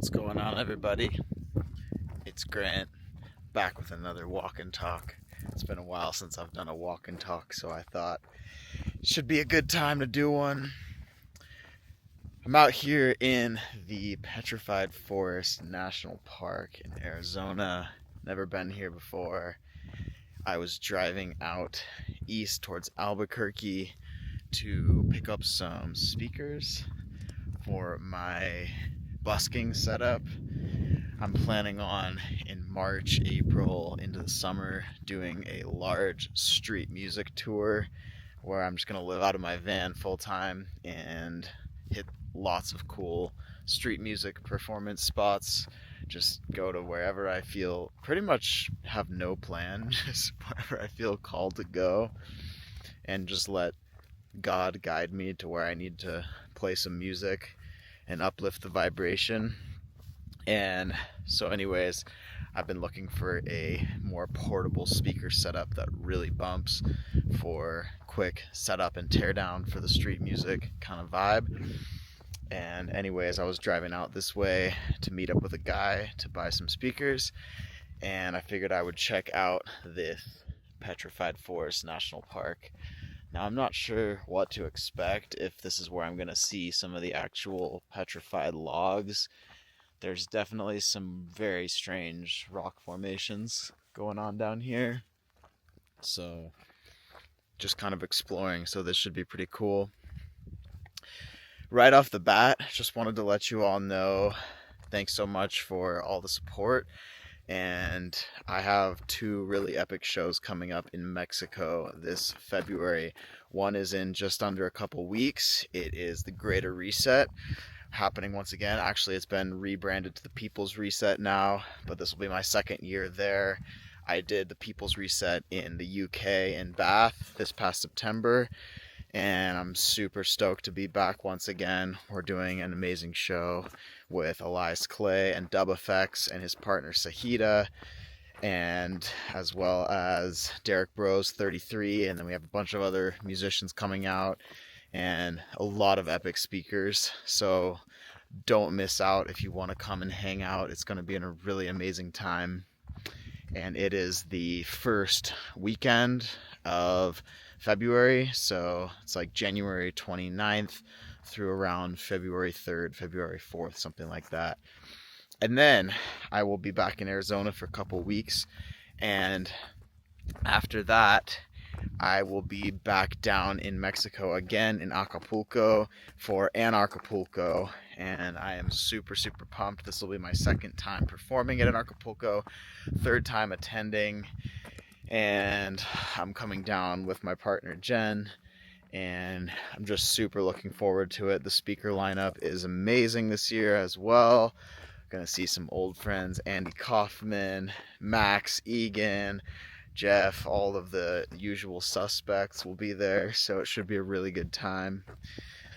What's going on, everybody? It's Grant, back with another walk and talk. It's been a while since I've done a walk and talk, so I thought it should be a good time to do one. I'm out here in the Petrified Forest National Park in Arizona. Never been here before. I was driving out east towards Albuquerque to pick up some speakers for my busking setup. I'm planning on, in March, April, into the summer, doing a large street music tour where I'm just going to live out of my van full time and hit lots of cool street music performance spots. Just go to wherever I feel, pretty much have no plan, just wherever I feel called to go, and just let God guide me to where I need to play some music and uplift the vibration. And so anyways, I've been looking for a more portable speaker setup that really bumps for quick setup and teardown for the street music kind of vibe. And anyways, I was driving out this way to meet up with a guy to buy some speakers, and I figured I would check out this Petrified Forest National Park. Now, I'm not sure what to expect, if this is where I'm going to see some of the actual petrified logs. There's definitely some very strange rock formations going on down here. So, just kind of exploring, so this should be pretty cool. Right off the bat, just wanted to let you all know, thanks so much for all the support. And I have two really epic shows coming up in Mexico this February. One is in just under a couple weeks. It is the Greater Reset, happening once again. Actually, it's been rebranded to the People's Reset now, but this will be my second year there. I did the People's Reset in the UK in Bath this past September, and I'm super stoked to be back once again. We're doing an amazing show with Elias Clay and Dub Effects and his partner Sahida, and as well as Derek Bros 33, and then we have a bunch of other musicians coming out and a lot of epic speakers. So don't miss out if you want to come and hang out. It's going to be a really amazing time, and it is the first weekend of February, so it's like January 29th through around February 3rd, February 4th, something like that. And then I will be back in Arizona for a couple weeks, and after that I will be back down in Mexico again in Acapulco for ANARCHAPULCO, and I am super pumped. This will be my second time performing at ANARCHAPULCO, third time attending, and I'm coming down with my partner Jen, and I'm just super looking forward to it. The speaker lineup is amazing this year as well. Gonna see some old friends, Andy Kaufman, Max, Egan, Jeff, all of the usual suspects will be there, so it should be a really good time.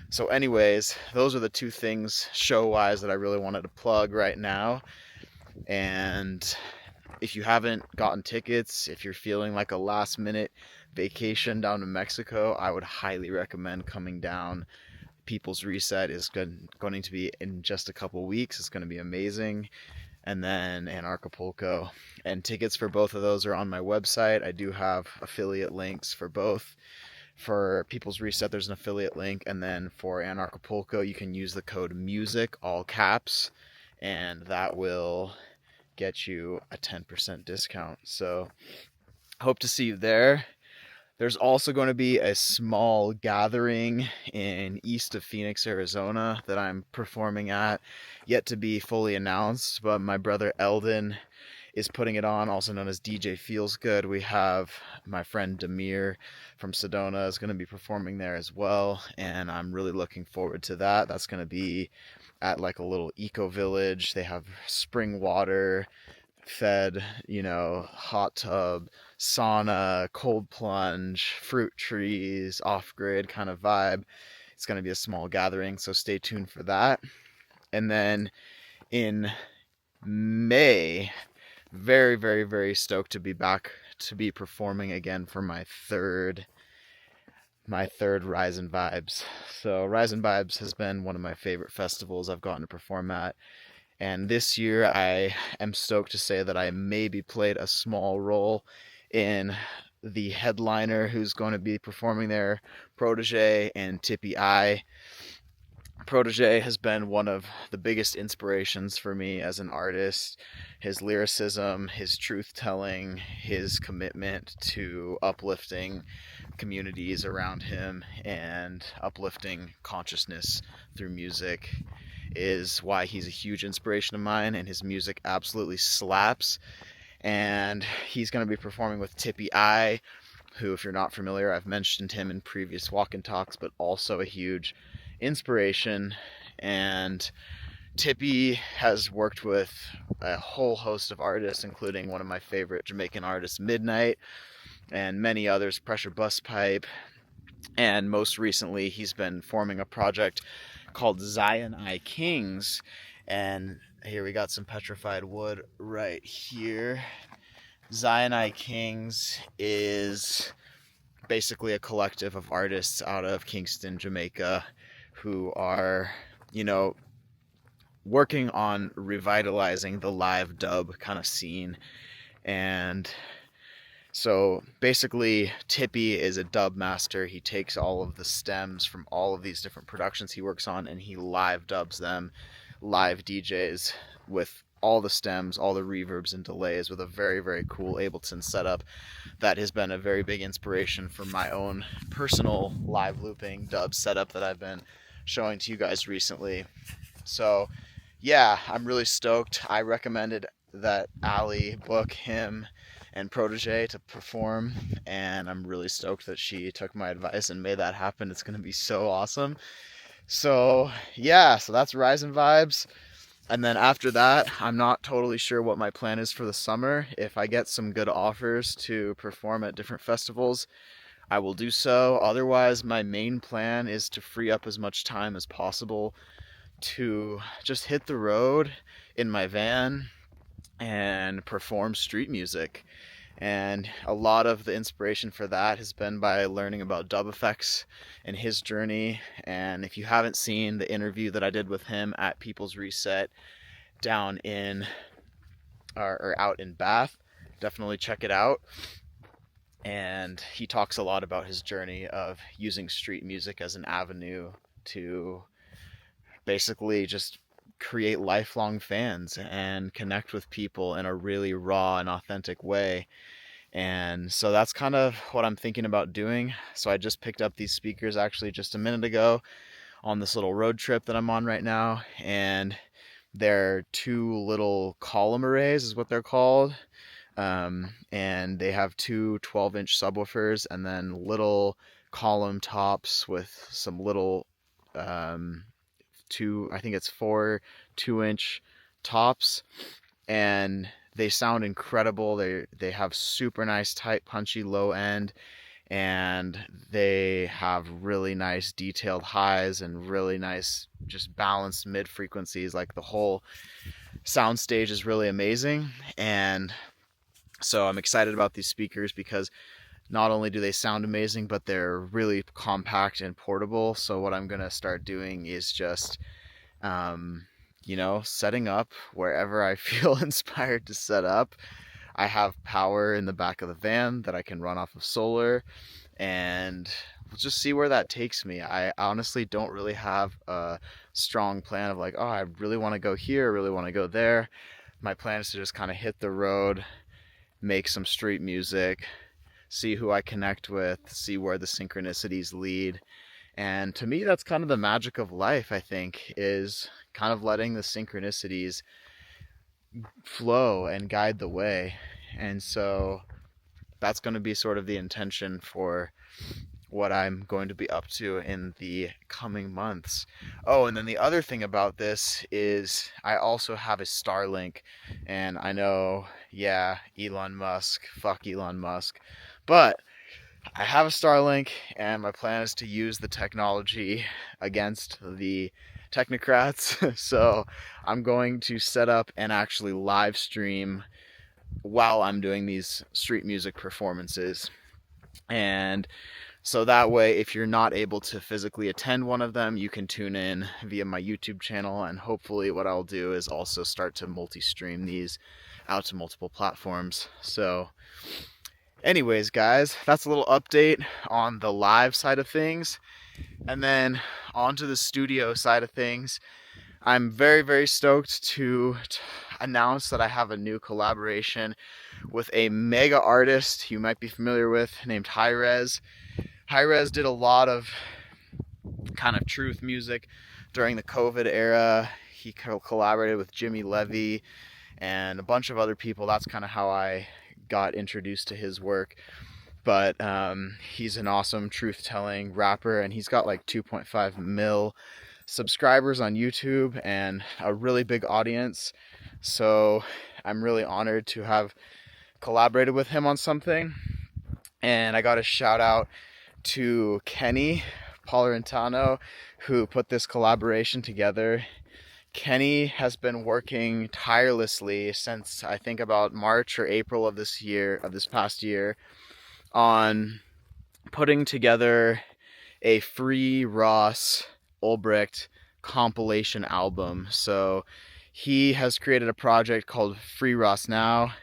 So anyways, those are the two things show-wise that I really wanted to plug right now. And if you haven't gotten tickets, if you're feeling like a last-minute vacation down to Mexico, I would highly recommend coming down. People's Reset is going to be in just a couple weeks. It's going to be amazing. And then ANARCHAPULCO. And tickets for both of those are on my website. I do have affiliate links for both. For People's Reset, there's an affiliate link. And then for ANARCHAPULCO, you can use the code MUSIC, all caps, and that will get you a 10% discount. So hope to see you there. There's also going to be a small gathering in east of Phoenix, Arizona that I'm performing at, yet to be fully announced, but my brother Eldon is putting it on, also known as DJ Feels Good. We have my friend Demir from Sedona is going to be performing there as well, and I'm really looking forward to that. That's going to be at like a little eco village. They have spring water, fed, hot tub, sauna, cold plunge, fruit trees, off-grid kind of vibe. It's going to be a small gathering, so stay tuned for that. And then in May, very stoked to be back to be performing again for my third Rise and Vibes. So Rise and Vibes has been one of my favorite festivals I've gotten to perform at, And this year I am stoked to say that I maybe played a small role in the headliner who's going to be performing there, Protege and Tippy I. Protege has been one of the biggest inspirations for me as an artist. His lyricism, his truth-telling, his commitment to uplifting communities around him and uplifting consciousness through music is why he's a huge inspiration of mine, and his music absolutely slaps. And he's going to be performing with Tippy I, who, if you're not familiar, I've mentioned him in previous walk-in talks, but also a huge inspiration. And Tippy has worked with a whole host of artists, including one of my favorite Jamaican artists, Midnight, and many others, Pressure Busspipe. And most recently, he's been forming a project called Zion I Kings. And here we got some petrified wood right here. Zion I Kings is basically a collective of artists out of Kingston, Jamaica, who are, working on revitalizing the live dub kind of scene. And so basically, Tippy is a dub master. He takes all of the stems from all of these different productions he works on, and he live dubs them, live DJs with all the stems, all the reverbs and delays, with a very, very cool Ableton setup that has been a very big inspiration for my own personal live looping dub setup that I've been showing to you guys recently. So yeah, I'm really stoked. I recommended that Ali book him and Protege to perform, and I'm really stoked that she took my advice and made that happen. It's going to be so awesome. So yeah, so that's Rising Vibes. And then after that, I'm not totally sure what my plan is for the summer. If I get some good offers to perform at different festivals, I will do so. Otherwise, my main plan is to free up as much time as possible to just hit the road in my van and perform street music. And a lot of the inspiration for that has been by learning about Dub Effects and his journey. And if you haven't seen the interview that I did with him at People's Reset down in or out in Bath, definitely check it out. And he talks a lot about his journey of using street music as an avenue to basically just create lifelong fans and connect with people in a really raw and authentic way. And so that's kind of what I'm thinking about doing. So I just picked up these speakers actually just a minute ago on this little road trip that I'm on right now, and they're two little column arrays is what they're called. And they have two 12-inch subwoofers and then little column tops with some little I think it's 4 2-inch tops, and they sound incredible. They have super nice tight punchy low end, and they have really nice detailed highs and really nice just balanced mid frequencies. Like the whole sound stage is really amazing. And so I'm excited about these speakers because not only do they sound amazing, but they're really compact and portable. So what I'm going to start doing is just, setting up wherever I feel inspired to set up. I have power in the back of the van that I can run off of solar, and we'll just see where that takes me. I honestly don't really have a strong plan of like, oh, I really want to go here, I really want to go there. My plan is to just kind of hit the road, make some street music, see who I connect with, see where the synchronicities lead. And to me, that's kind of the magic of life, I think, is kind of letting the synchronicities flow and guide the way. And so that's going to be sort of the intention for what I'm going to be up to in the coming months. Oh, and then the other thing about this is I also have a Starlink, and I know, yeah, Elon Musk, fuck Elon Musk, but I have a Starlink, and my plan is to use the technology against the technocrats. So I'm going to set up and actually live stream while I'm doing these street music performances. And so that way, if you're not able to physically attend one of them, you can tune in via my YouTube channel. And hopefully what I'll do is also start to multi-stream these out to multiple platforms. So anyways, guys, that's a little update on the live side of things. And then onto the studio side of things. I'm very, very stoked to announce that I have a new collaboration with a mega artist you might be familiar with named Hi-Rez. Hi-Rez did a lot of kind of truth music during the COVID era. He collaborated with Jimmy Levy and a bunch of other people. That's kind of how I got introduced to his work. But he's an awesome truth-telling rapper, and he's got like 2.5 mil subscribers on YouTube and a really big audience. So I'm really honored to have collaborated with him on something. And I got a shout out to Kenny Palurintano, who put this collaboration together. Kenny has been working tirelessly since I think about March or April of this past year, on putting together a free Ross Ulbricht compilation album. So he has created a project called Free Ross Now,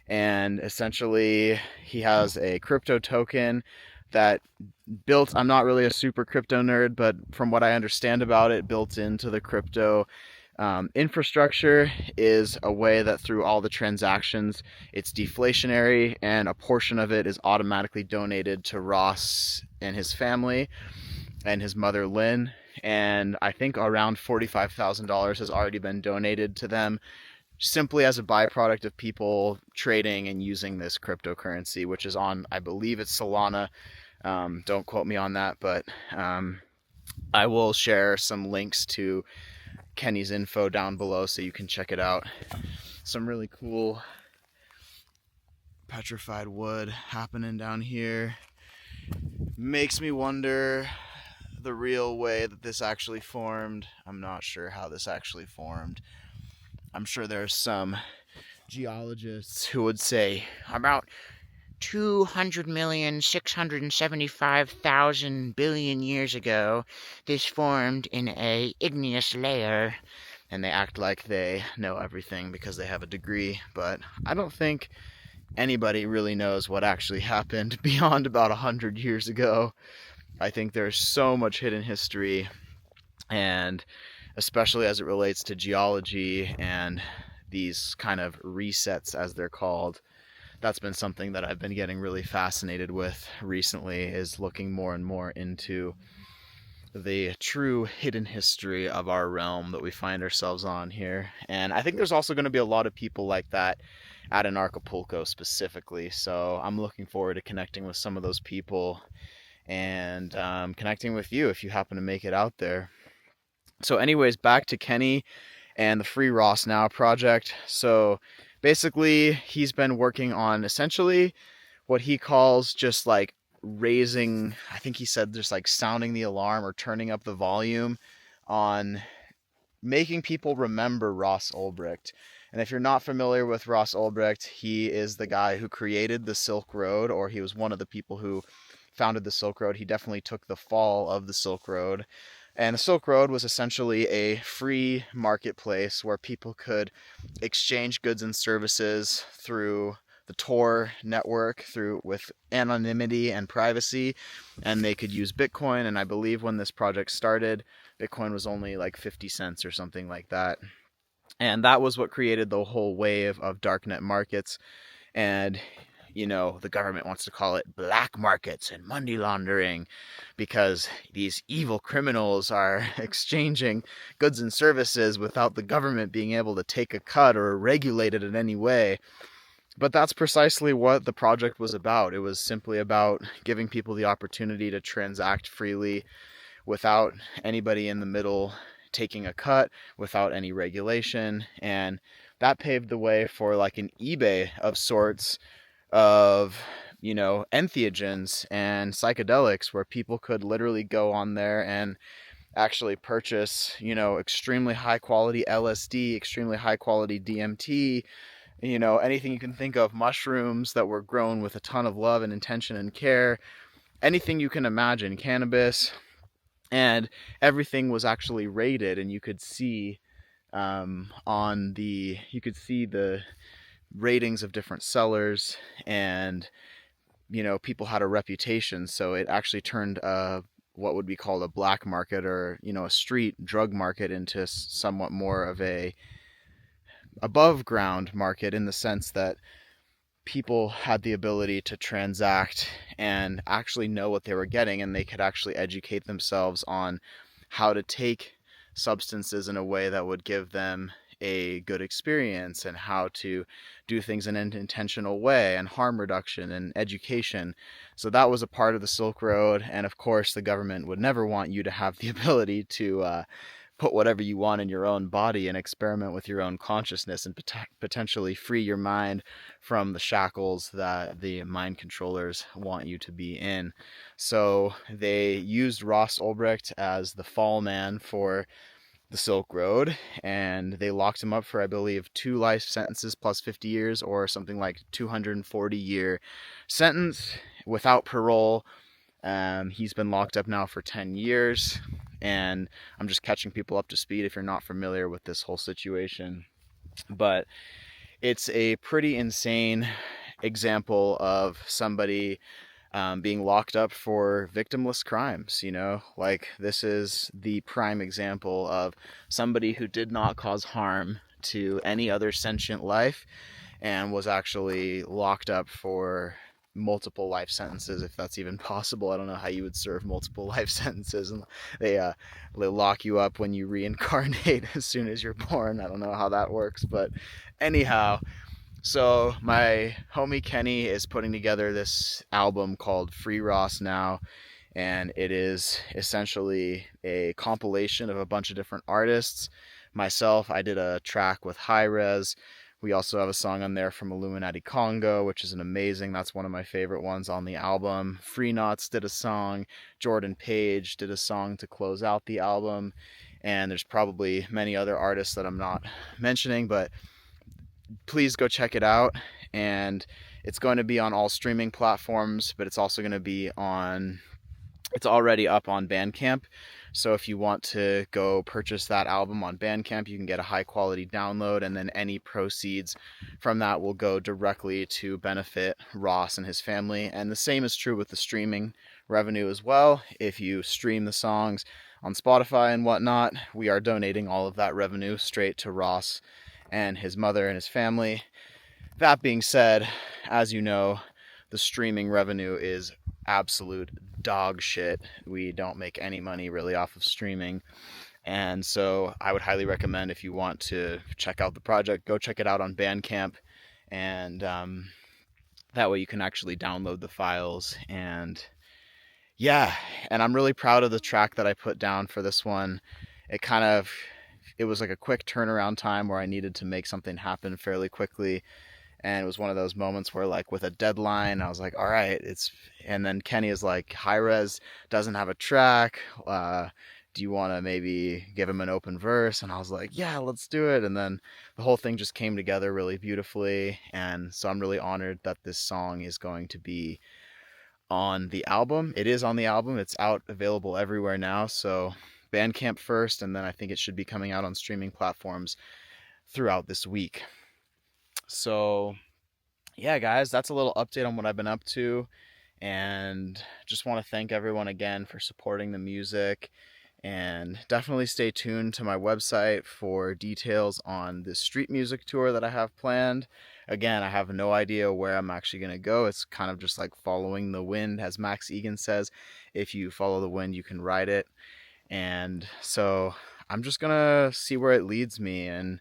and essentially he has a crypto token that built, I'm not really a super crypto nerd, but from what I understand about it, built into the crypto infrastructure is a way that through all the transactions, it's deflationary, and a portion of it is automatically donated to Ross and his family and his mother Lynn. And I think around $45,000 has already been donated to them simply as a byproduct of people trading and using this cryptocurrency, which is on, I believe it's Solana. Don't quote me on that, but I will share some links to Kenny's info down below so you can check it out. Some really cool petrified wood happening down here. Makes me wonder the real way that this actually formed. I'm not sure how this actually formed. I'm sure there's some geologists who would say about 200,675,000 billion years ago, this formed in a igneous layer. And they act like they know everything because they have a degree, but I don't think anybody really knows what actually happened beyond about 100 years ago. I think there's so much hidden history, and especially as it relates to geology and these kind of resets, as they're called, that's been something that I've been getting really fascinated with recently, is looking more and more into the true hidden history of our realm that we find ourselves on here. And I think there's also going to be a lot of people like that at ANARCHAPULCO specifically, so I'm looking forward to connecting with some of those people and connecting with you if you happen to make it out there. So anyways, back to Kenny and the Free Ross Now project. So basically, he's been working on essentially what he calls just like raising, I think he said just like sounding the alarm or turning up the volume on making people remember Ross Ulbricht. And if you're not familiar with Ross Ulbricht, he is the guy who created the Silk Road, or he was one of the people who founded the Silk Road. He definitely took the fall of the Silk Road. And the Silk Road was essentially a free marketplace where people could exchange goods and services through the Tor network, with anonymity and privacy, and they could use Bitcoin. And I believe when this project started, Bitcoin was only like 50 cents or something like that. And that was what created the whole wave of darknet markets. And you know, the government wants to call it black markets and money laundering because these evil criminals are exchanging goods and services without the government being able to take a cut or regulate it in any way. But that's precisely what the project was about. It was simply about giving people the opportunity to transact freely without anybody in the middle taking a cut, without any regulation. And that paved the way for like an eBay of sorts of, you know, entheogens and psychedelics, where people could literally go on there and actually purchase, you know, extremely high quality LSD, extremely high quality DMT, anything you can think of, mushrooms that were grown with a ton of love and intention and care, anything you can imagine, cannabis, and everything was actually rated, and you could see the ratings of different sellers, and people had a reputation, so it actually turned what would be called a black market, or a street drug market, into somewhat more of a above ground market, in the sense that people had the ability to transact and actually know what they were getting, and they could actually educate themselves on how to take substances in a way that would give them a good experience, and how to do things in an intentional way, and harm reduction and education. So that was a part of the Silk Road. And of course, the government would never want you to have the ability to put whatever you want in your own body and experiment with your own consciousness, and potentially free your mind from the shackles that the mind controllers want you to be in. So they used Ross Ulbricht as the fall man for the Silk Road, and they locked him up for, I believe, 2 life sentences plus 50 years, or something like 240-year sentence without parole. He's been locked up now for 10 years, and I'm just catching people up to speed if you're not familiar with this whole situation. But it's a pretty insane example of somebody being locked up for victimless crimes. Like, this is the prime example of somebody who did not cause harm to any other sentient life, and was actually locked up for multiple life sentences, if that's even possible. I don't know how you would serve multiple life sentences, and they lock you up when you reincarnate as soon as you're born. I don't know how that works, but anyhow, so my homie Kenny is putting together this album called Free Ross Now, and it is essentially a compilation of a bunch of different artists. Myself, I did a track with Hi-Rez. We also have a song on there from Illuminati Congo, which is that's one of my favorite ones on the album. Free Knots did a song. Jordan Page did a song to close out the album. And there's probably many other artists that I'm not mentioning, but please go check it out. And it's going to be on all streaming platforms, but it's also going to be it's already up on Bandcamp. So if you want to go purchase that album on Bandcamp, you can get a high quality download, and then any proceeds from that will go directly to benefit Ross and his family. And the same is true with the streaming revenue as well. If you stream the songs on Spotify and whatnot, we are donating all of that revenue straight to Ross and his mother and his family. That being said, as you know, the streaming revenue is absolute dog shit. We don't make any money really off of streaming. And so I would highly recommend, if you want to check out the project, go check it out on Bandcamp. And that way you can actually download the files. And yeah, and I'm really proud of the track that I put down for this one. It was like a quick turnaround time where I needed to make something happen fairly quickly. And it was one of those moments where, like, with a deadline, I was like, all right, and then Kenny is like, Hi-Rez doesn't have a track. Do you want to maybe give him an open verse? And I was like, yeah, let's do it. And then the whole thing just came together really beautifully. And so I'm really honored that this song is going to be on the album. It is on the album. It's out, available everywhere now. So Bandcamp first, and then I think it should be coming out on streaming platforms throughout this week. So yeah, guys, that's a little update on what I've been up to, and just want to thank everyone again for supporting the music, and definitely stay tuned to my website for details on this street music tour that I have planned. Again, I have no idea where I'm actually going to go. It's kind of just like following the wind, as Max Egan says. If you follow the wind, you can ride it. And so I'm just going to see where it leads me. And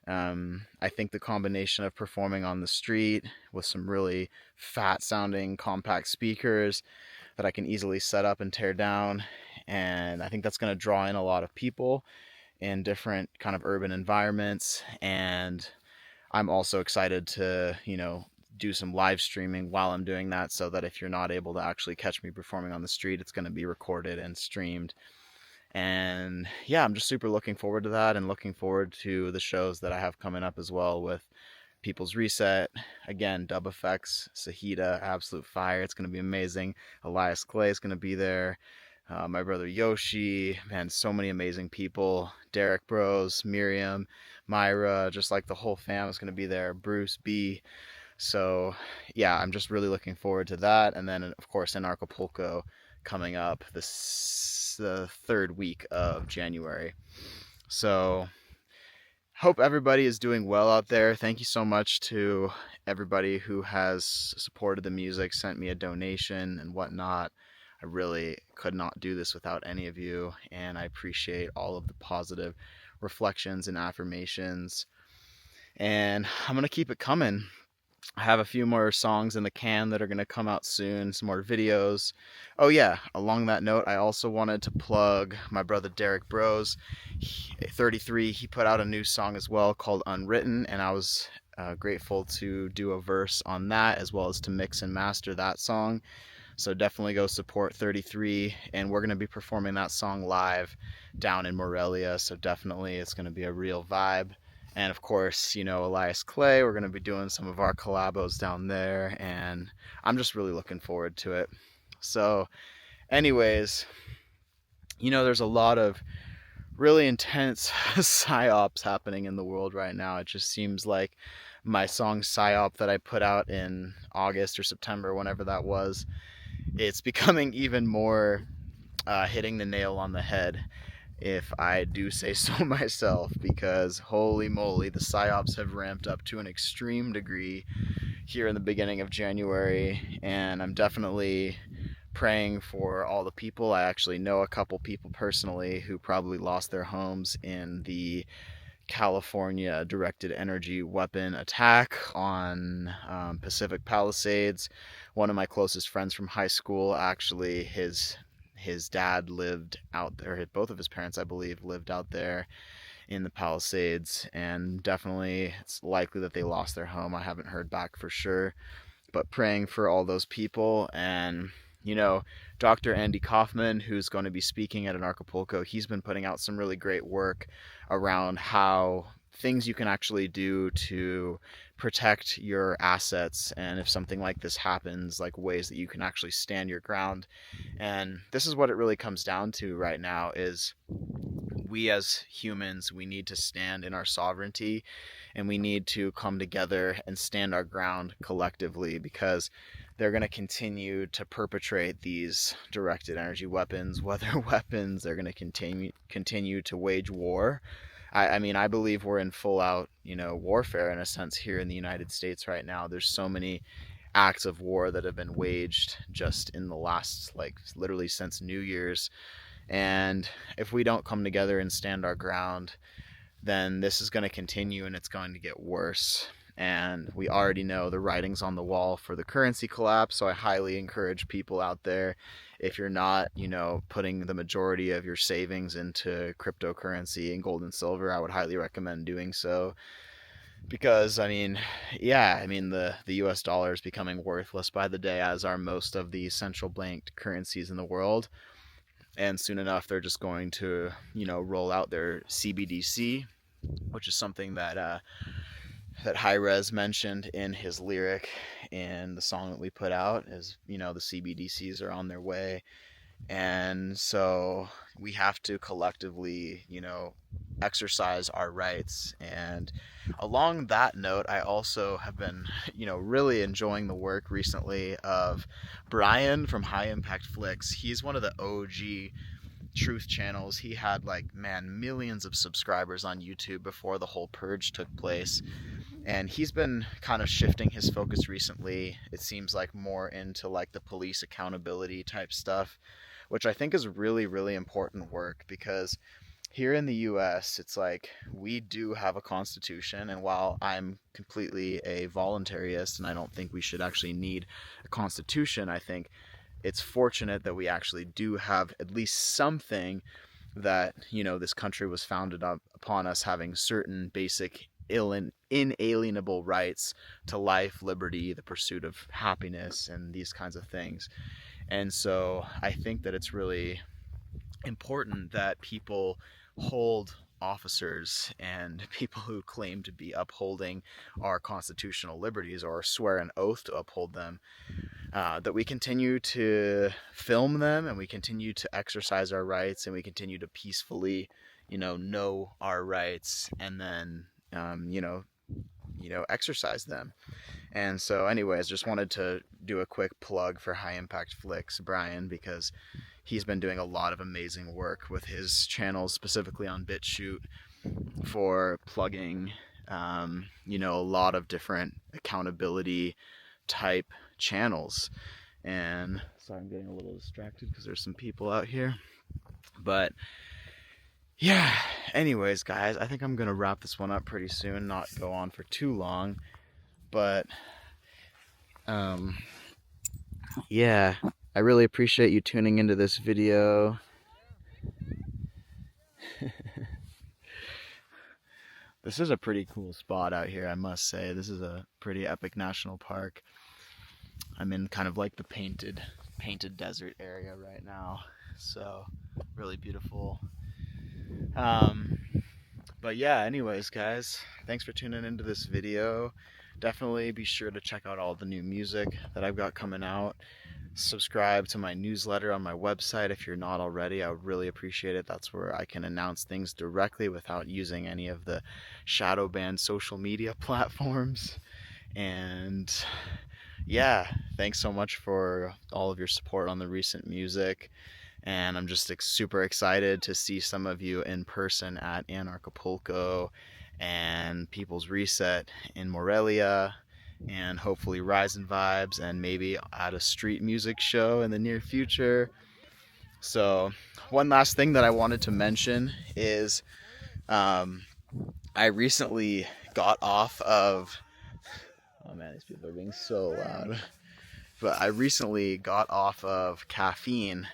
I think the combination of performing on the street with some really fat sounding compact speakers that I can easily set up and tear down, and I think that's going to draw in a lot of people in different kind of urban environments. And I'm also excited to, do some live streaming while I'm doing that, so that if you're not able to actually catch me performing on the street, it's going to be recorded and streamed. And yeah, I'm just super looking forward to that, and looking forward to the shows that I have coming up as well with People's Reset, again, Dub Effects, Sahita, Absolute Fire. It's going to be amazing. Elias Clay is going to be there. My brother Yoshi, man, so many amazing people. Derek Bros, Miriam, Myra, just like the whole fam is going to be there. Bruce B. So yeah, I'm just really looking forward to that. And then of course ANARCHAPULCO coming up the third week of January. So hope everybody is doing well out there. Thank you so much to everybody who has supported the music, sent me a donation and whatnot. I really could not do this without any of you, and I appreciate all of the positive reflections and affirmations. And I'm going to keep it coming. I have a few more songs in the can that are going to come out soon, some more videos. Oh yeah, along that note, I also wanted to plug my brother Derek Bros, 33. He put out a new song as well called Unwritten, and I was grateful to do a verse on that as well as to mix and master that song. So definitely go support 33, and we're going to be performing that song live down in Morelia, so definitely it's going to be a real vibe. And of course, Elias Clay, we're going to be doing some of our collabos down there, and I'm just really looking forward to it. So anyways, there's a lot of really intense psyops happening in the world right now. It just seems like my song Psyop that I put out in August or September, whenever that was, it's becoming even more hitting the nail on the head, if I do say so myself, because holy moly, the psyops have ramped up to an extreme degree here in the beginning of January, and I'm definitely praying for all the people. I actually know a couple people personally who probably lost their homes in the California directed energy weapon attack on Pacific Palisades. One of my closest friends from high school, actually, his dad lived out there. Both of his parents, I believe, lived out there in the Palisades, and definitely it's likely that they lost their home. I haven't heard back for sure, but praying for all those people. And Dr. Andy Kaufman, who's going to be speaking at ANARCHAPULCO, he's been putting out some really great work around how things you can actually do to protect your assets, and if something like this happens, like ways that you can actually stand your ground. And this is what it really comes down to right now, is we as humans, we need to stand in our sovereignty, and we need to come together and stand our ground collectively, because they're going to continue to perpetrate these directed energy weapons, weather weapons. They're going to continue to wage war. I mean, I believe we're in full out, warfare in a sense here in the United States right now. There's so many acts of war that have been waged just in the last, literally since New Year's. And if we don't come together and stand our ground, then this is going to continue, and it's going to get worse. And we already know the writing's on the wall for the currency collapse. So I highly encourage people out there, if you're not, putting the majority of your savings into cryptocurrency and gold and silver, I would highly recommend doing so. Because, the US dollar is becoming worthless by the day, as are most of the central banked currencies in the world. And soon enough, they're just going to, roll out their CBDC, which is something that Hi-Rez mentioned in his lyric in the song that we put out, is, the CBDCs are on their way. And so we have to collectively, exercise our rights. And along that note, I also have been, really enjoying the work recently of Brian from High Impact Flicks. He's one of the OG truth channels. He had millions of subscribers on YouTube before the whole purge took place. And he's been kind of shifting his focus recently, it seems like, more into the police accountability type stuff, which I think is really, really important work, because here in the US, it's we do have a constitution, and while I'm completely a voluntarist and I don't think we should actually need a constitution, I think it's fortunate that we actually do have at least something that, this country was founded upon us having certain basic inalienable rights to life, liberty, the pursuit of happiness, and these kinds of things. And so I think that it's really important that people hold officers and people who claim to be upholding our constitutional liberties or swear an oath to uphold them, that we continue to film them and we continue to exercise our rights and we continue to peacefully, know our rights and then, exercise them. And so anyways, just wanted to do a quick plug for High Impact Flicks, Brian, because he's been doing a lot of amazing work with his channels, specifically on BitChute, for plugging, a lot of different accountability type channels. And sorry, I'm getting a little distracted because there's some people out here. But yeah, anyways, guys, I think I'm going to wrap this one up pretty soon, not go on for too long. But yeah, I really appreciate you tuning into this video. This is a pretty cool spot out here, I must say. This is a pretty epic national park. I'm in kind of like the painted desert area right now, so really beautiful. But yeah, anyways, guys, thanks for tuning into this video. Definitely be sure to check out all the new music that I've got coming out. Subscribe to my newsletter on my website if you're not already. I would really appreciate it. That's where I can announce things directly without using any of the shadow banned social media platforms. And yeah, thanks so much for all of your support on the recent music. And I'm just super excited to see some of you in person at ANARCHAPULCO and People's Reset in Morelia, and hopefully Rise and Vibes, and maybe at a street music show in the near future. So one last thing that I wanted to mention is I recently got off of, oh man, these people are being so loud, but I recently got off of caffeine.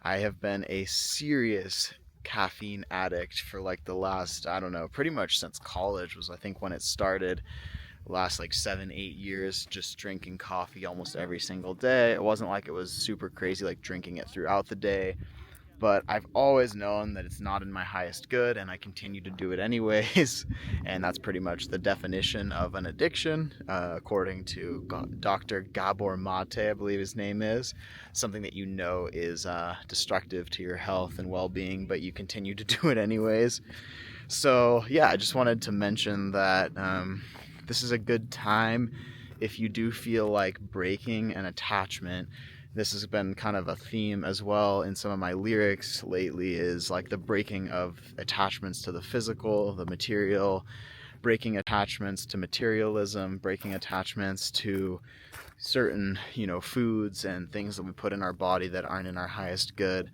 I have been a serious caffeine addict for like the last, I don't know, pretty much since college was I think when it started. Last like 7-8 years, just drinking coffee almost every single day. It wasn't like it was super crazy like drinking it throughout the day, but I've always known that it's not in my highest good, and I continue to do it anyways. And that's pretty much the definition of an addiction, according to Dr. Gabor Mate, I believe his name is. Something that is destructive to your health and well-being, but you continue to do it anyways. So yeah, I just wanted to mention that this is a good time if you do feel like breaking an attachment. This has been kind of a theme as well in some of my lyrics lately, is like the breaking of attachments to the physical, the material, breaking attachments to materialism, breaking attachments to certain, foods and things that we put in our body that aren't in our highest good.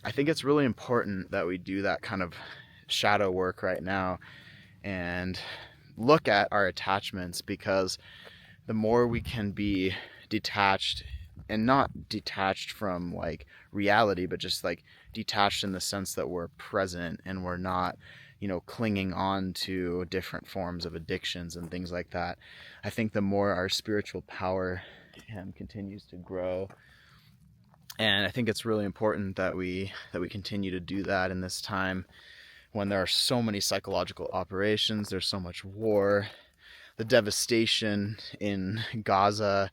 I think it's really important that we do that kind of shadow work right now and look at our attachments, because the more we can be detached, and not detached from like reality, but just like detached in the sense that we're present and we're not, clinging on to different forms of addictions and things like that. I think the more our spiritual power continues to grow. And I think it's really important that we continue to do that in this time when there are so many psychological operations, there's so much war. The devastation in Gaza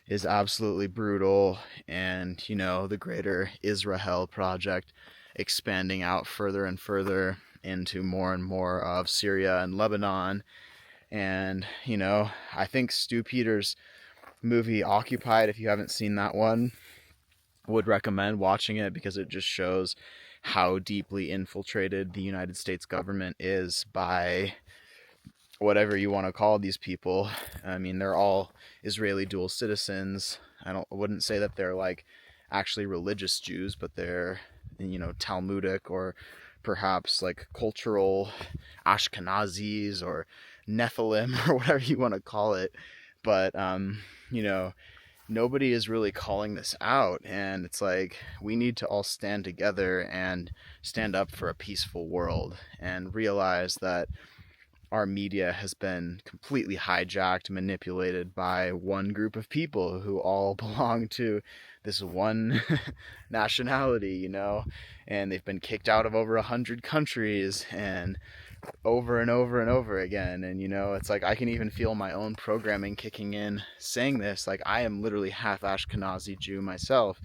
is absolutely brutal, and the greater Israel project expanding out further and further into more and more of Syria and Lebanon. And I think Stu Peters' movie Occupied, if you haven't seen that one, would recommend watching it, because it just shows how deeply infiltrated the United States government is by whatever you want to call these people. I mean, they're all Israeli dual citizens. I wouldn't say that they're like actually religious Jews, but they're, Talmudic or perhaps like cultural Ashkenazis or Nephilim or whatever you want to call it. But, nobody is really calling this out, and it's like we need to all stand together and stand up for a peaceful world and realize that our media has been completely hijacked, manipulated by one group of people who all belong to this one nationality, you know, and they've been kicked out of over 100 countries and over and over and over again. And, you know, it's like I can even feel my own programming kicking in saying this. Like, I am literally half Ashkenazi Jew myself.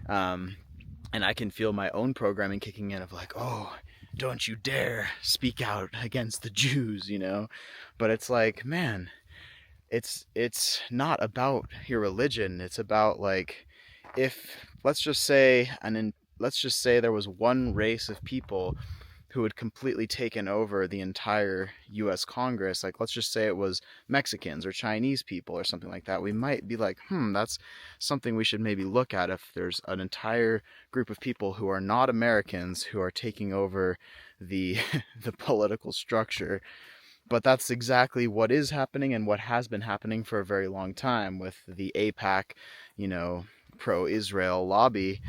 And I can feel my own programming kicking in of like, oh, don't you dare speak out against the Jews, you know? But it's like, man, it's not about your religion. It's about, like, if let's just say there was one race of people who had completely taken over the entire US Congress, like let's just say it was Mexicans or Chinese people or something like that, we might be like, that's something we should maybe look at. If there's an entire group of people who are not Americans who are taking over the the political structure. But that's exactly what is happening and what has been happening for a very long time with the AIPAC, you know, pro-Israel lobby,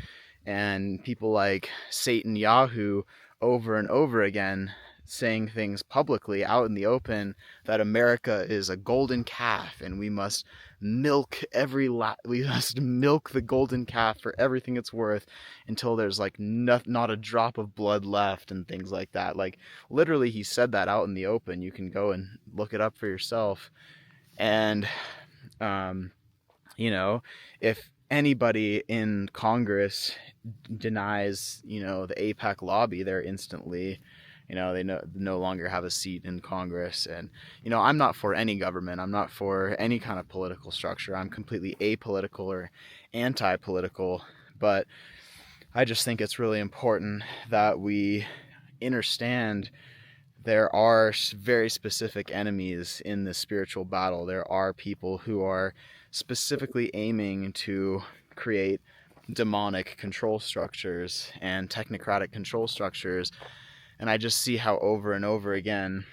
and people like Satan Yahoo over and over again saying things publicly out in the open that America is a golden calf and we must milk the golden calf for everything it's worth until there's like not a drop of blood left and things like that. Like, literally, he said that out in the open. You can go and look it up for yourself. And you know, if anybody in Congress denies, you know, the AIPAC lobby, they're instantly, you know, they no longer have a seat in Congress. And, you know, I'm not for any government. I'm not for any kind of political structure. I'm completely apolitical or anti-political. But I just think it's really important that we understand there are very specific enemies in this spiritual battle. There are people who are specifically aiming to create demonic control structures and technocratic control structures. And I just see how over and over again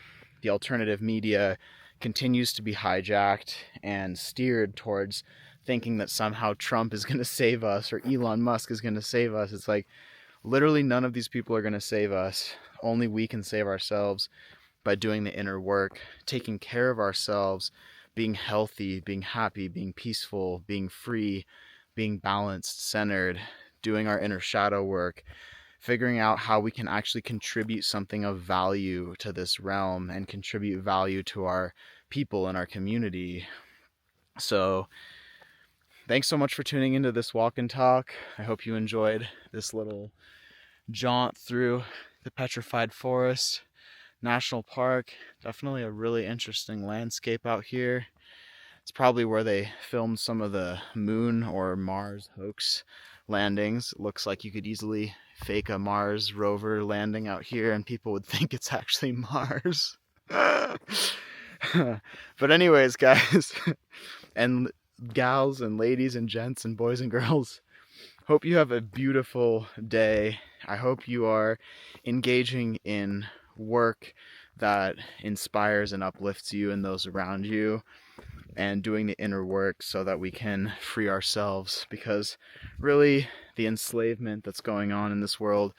the alternative media continues to be hijacked and steered towards thinking that somehow Trump is going to save us or Elon Musk is going to save us. It's like, literally none of these people are going to save us. Only we can save ourselves by doing the inner work, taking care of ourselves, being healthy, being happy, being peaceful, being free, being balanced, centered, doing our inner shadow work, figuring out how we can actually contribute something of value to this realm and contribute value to our people and our community. So thanks so much for tuning into this walk and talk. I hope you enjoyed this little jaunt through the Petrified Forest National Park. Definitely a really interesting landscape out here. It's probably where they filmed some of the moon or Mars hoax landings. It looks like you could easily fake a Mars rover landing out here and people would think it's actually Mars. But anyways, guys and gals and ladies and gents and boys and girls, hope you have a beautiful day. I hope you are engaging in work that inspires and uplifts you and those around you, and doing the inner work so that we can free ourselves. Because really, the enslavement that's going on in this world,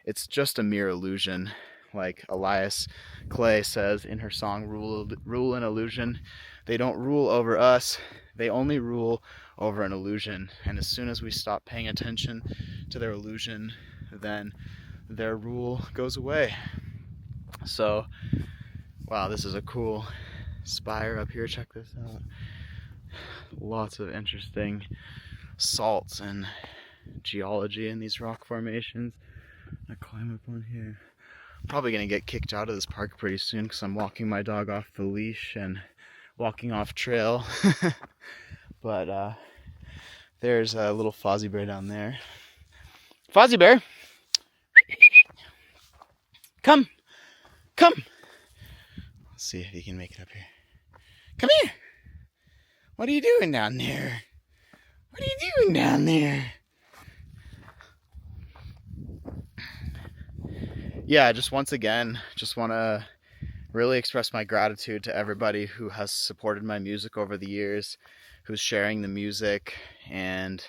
it's just a mere illusion. Like Elias Clay says in her song Rule and Illusion, they don't rule over us, they only rule over an illusion. And as soon as we stop paying attention to their illusion, then their rule goes away. So, wow, this is a cool spire up here. Check this out. Lots of interesting salts and geology in these rock formations. I climb up on here. I'm probably going to get kicked out of this park pretty soon because I'm walking my dog off the leash and walking off trail. But there's a little Fozzie Bear down there. Fozzie Bear! Come! Let's see if he can make it up here. Come here! What are you doing down there? What are you doing down there? Yeah, just once again, just want to really express my gratitude to everybody who has supported my music over the years, who's sharing the music, and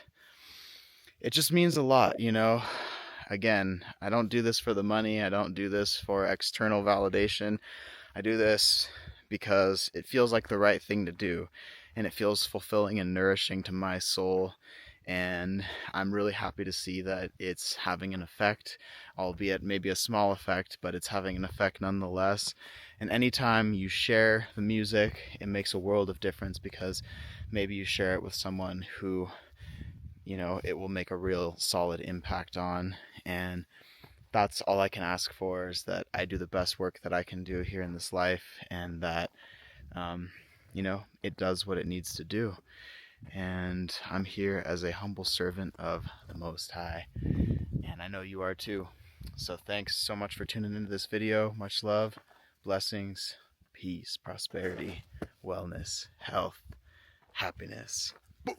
it just means a lot, you know. Again, I don't do this for the money. I don't do this for external validation. I do this because it feels like the right thing to do, and it feels fulfilling and nourishing to my soul. And I'm really happy to see that it's having an effect, albeit maybe a small effect, but it's having an effect nonetheless. And anytime you share the music, it makes a world of difference, because maybe you share it with someone who, it will make a real solid impact on. And that's all I can ask for, is that I do the best work that I can do here in this life, and that, it does what it needs to do. And I'm here as a humble servant of the Most High, and I know you are too. So thanks so much for tuning into this video. Much love, blessings, peace, prosperity, wellness, health, happiness. Boom.